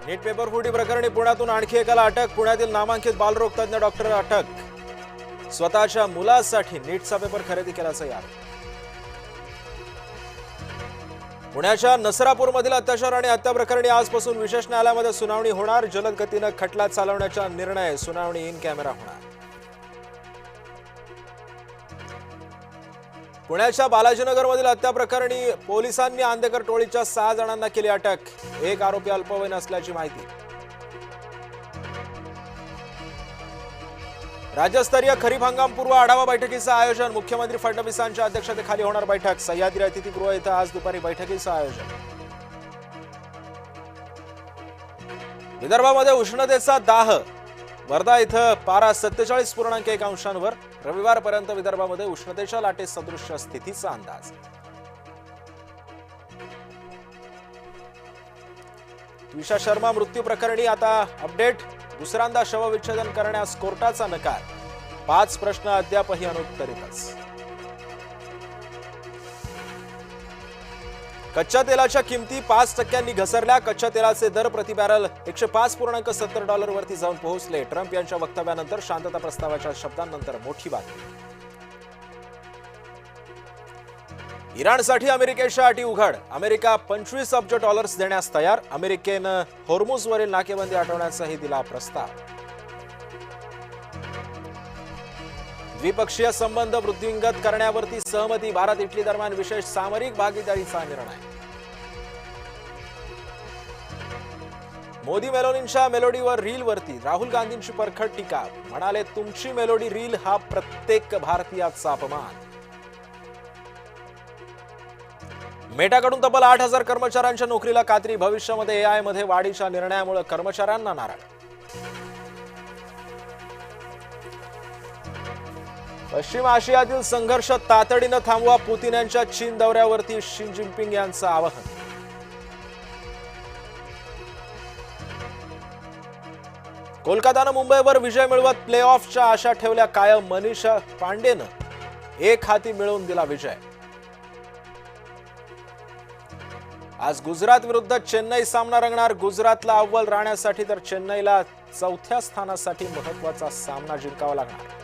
नीट paper फुटी प्रकरणी पुण्यातून आणखी एकाला अटक। पुण्यातील नामांकित बालरोग तज्ञ डॉक्टर अटक। स्वतःच्या मुलासाठी नीटचा पेपर खरेदी केल्याचा आरोप। पुण्याच्या नसरापूरमधील अत्याचार आणि हत्या प्रकरणी आजपासून विशेष न्यायालयामध्ये सुनावणी होणार। जलद गतीने खटला चालवण्याचा निर्णय। सुनावणी इन कॅमेरा होणार। पुण्याच्या बालाजीनगरमधील हत्या प्रकरणी पोलिसांनी आंदेकर टोळीच्या 6 जणांना केली अटक। एक आरोपी अल्पवयीन असल्याची माहिती। राज्यस्तरीय खरीप हंगामपूर्व आढावा बैठकीचं आयोजन। मुख्यमंत्री फडणवीसांच्या अध्यक्षतेखाली होणार बैठक। सह्याद्री अतिथीगृह इथं आज दुपारी बैठकीचं आयोजन। विदर्भामध्ये उष्णतेचा दाह। वर्धा इथं पारा 47.1 अंशांवर। रविवारपर्यंत विदर्भामध्ये उष्णतेच्या लाटे सदृश्य स्थितीचा अंदाज। त्विषा शर्मा मृत्यू प्रकरणी आता अपडेट। दुसऱ्यांदा शवविच्छेदन करण्यास कोर्टाचा नकार। 5 प्रश्न अद्यापही अनुत्तरितच। कच्च्या तेलाच्या किमती 5% घसरल्या। कच्च्या तेलाचे दर प्रति बॅरल $105.70 वरती जाऊन पोहोचले। ट्रम्प यांच्या वक्तव्यानंतर शांतता प्रस्तावाच्या शब्दांनंतर मोठी बातमी। इराणसाठी अमेरिकेच्या अटी उघड। अमेरिका $25 अब्ज देण्यास तयार। अमेरिकेनं होर्मुझवरील नाकेबंदी हटवण्याचाही दिला प्रस्ताव। द्विपक्षीय संबंध वृद्धिंगत करण्यावरती सहमती। भारत इटली दरम्यान विशेष सामरिक भागीदारीचा निर्णय। मोदी मेलोनींच्या मेलोडीवर रीलवरती राहुल गांधींची परखड टीका। म्हणाले, तुमची मेलोडी रील हा प्रत्येक भारतीयाचा अपमान। मेटाकडून तब्बल 8,000 कर्मचाऱ्यांच्या नोकरीला कात्री। भविष्यामध्ये एआय मध्ये वाढीच्या निर्णयामुळे कर्मचाऱ्यांना नाराज। पश्चिम आशियातील संघर्ष तातडीने थांबवा। पुतीन यांच्या चीन दौऱ्यावरती शी जिनपिंग यांचं आवाहन। कोलकातानं मुंबईवर विजय मिळवत प्ले ऑफच्या आशा ठेवल्या कायम। मनीषा पांडेनं एक हाती मिळवून दिला विजय। आज गुजरात विरुद्ध चेन्नई सामना रंगणार। गुजरातला अव्वल राहण्यासाठी तर चेन्नईला 4थ्या स्थानासाठी महत्त्वाचा सामना जिंकावा लागणार।